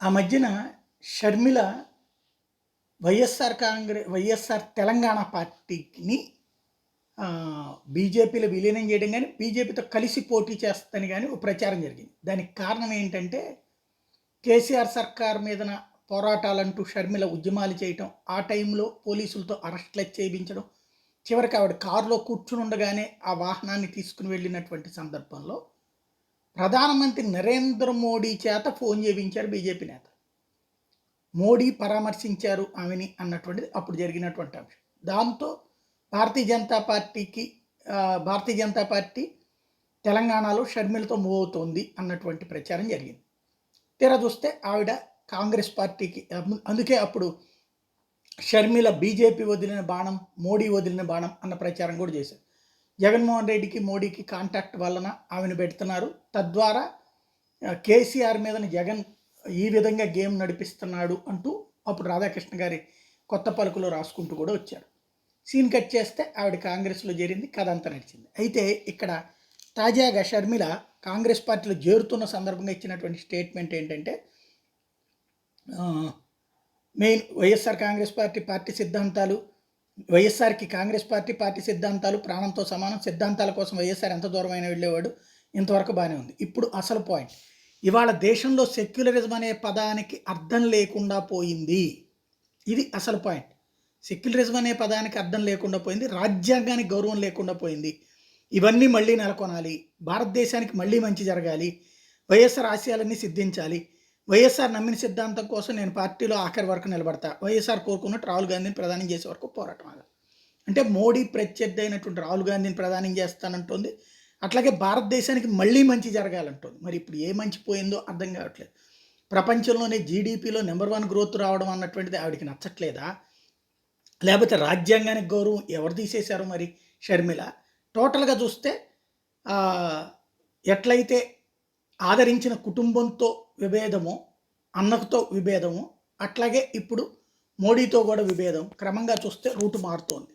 ఆ మధ్యన షర్మిల వైఎస్ఆర్ తెలంగాణ పార్టీని బీజేపీలో విలీనం చేయడం కానీ బీజేపీతో కలిసి పోటీ చేస్తుందని కానీ ఒక ప్రచారం జరిగింది. దానికి కారణం ఏంటంటే కేసీఆర్ సర్కార్ మీదన పోరాటాలంటూ షర్మిల ఉద్యమాలు చేయటం, ఆ టైంలో పోలీసులతో అరెస్టులు చేయించడం, చివరికి ఆవిడ కారులో కూర్చుని ఉండగానే ఆ వాహనాన్ని తీసుకుని వెళ్ళినటువంటి సందర్భంలో ప్రధానమంత్రి నరేంద్ర మోడీ చేత ఫోన్ చేయించారు బీజేపీ నేత. మోడీ పరామర్శించారు ఆమెని అన్నటువంటిది అప్పుడు జరిగినటువంటి అంశం. దాంతో భారతీయ జనతా పార్టీకి భారతీయ జనతా పార్టీ తెలంగాణలో షర్మిలతో మూవ్ అవుతోంది అన్నటువంటి ప్రచారం జరిగింది. తీరా చూస్తే ఆవిడ కాంగ్రెస్ పార్టీకి, అందుకే అప్పుడు షర్మిల బీజేపీ వదిలిన బాణం, మోడీ వదిలిన బాణం అన్న ప్రచారం కూడా చేశారు. జగన్మోహన్ రెడ్డికి మోడీకి కాంటాక్ట్ వలన ఆమెను పెడుతున్నారు, తద్వారా కేసీఆర్ మీదన జగన్ ఈ విధంగా గేమ్ నడిపిస్తున్నాడు అంటూ అప్పుడు రాధాకృష్ణ గారి కొత్త పలుకులో రాసుకుంటూ కూడా వచ్చారు. సీన్ కట్ చేస్తే ఆవిడ కాంగ్రెస్లో చేరింది, కథ అంతా నడిచింది. అయితే ఇక్కడ తాజాగా షర్మిల కాంగ్రెస్ పార్టీలో చేరుతున్న సందర్భంగా ఇచ్చినటువంటి స్టేట్మెంట్ ఏంటంటే, మెయిన్ వైఎస్ఆర్ కాంగ్రెస్ పార్టీ సిద్ధాంతాలు, వైఎస్ఆర్కి కాంగ్రెస్ పార్టీ సిద్ధాంతాలు ప్రాణంతో సమానం, సిద్ధాంతాల కోసం వైఎస్ఆర్ ఎంత దూరమైన వెళ్ళేవాడు, ఇంతవరకు బాగానే ఉంది. ఇప్పుడు అసలు పాయింట్, ఇవాళ దేశంలో సెక్యులరిజం అనే పదానికి అర్థం లేకుండా పోయింది. ఇది అసలు పాయింట్. సెక్యులరిజం అనే పదానికి అర్థం లేకుండా పోయింది, రాజ్యాంగానికి గౌరవం లేకుండా పోయింది. ఇవన్నీ మళ్ళీ నెలకొనాలి, భారతదేశానికి మళ్ళీ మంచి జరగాలి, వైఎస్ఆర్ ఆశయాలన్నీ సిద్ధించాలి, వైఎస్ఆర్ నమ్మిన సిద్ధాంతం కోసం నేను పార్టీలో ఆఖరి వరకు నిలబడతా, వైఎస్ఆర్ కోరుకున్నట్టు రాహుల్ గాంధీని ప్రధానం చేసే వరకు పోరాటం ఆగా. అంటే మోడీ ప్రత్యర్థి అయినటువంటి రాహుల్ గాంధీని ప్రధానం చేస్తానంటుంది, అట్లాగే భారతదేశానికి మళ్ళీ మంచి జరగాలంటుంది. మరి ఇప్పుడు ఏ మంచి పోయిందో అర్థం కావట్లేదు. ప్రపంచంలోనే జీడిపిలో నెంబర్ 1 గ్రోత్ రావడం అన్నటువంటిది ఆవిడకి నచ్చట్లేదా, లేకపోతే రాజ్యాంగానికి గౌరవం ఎవరు తీసేశారు మరి షర్మిల? టోటల్గా చూస్తే ఎట్లయితే ఆదరించిన కుటుంబంతో విభేదమో, అన్నతో విభేదమో, అట్లాగే ఇప్పుడు మోడీతో కూడా విభేదం క్రమంగా చూస్తే రూటు మారుతోంది.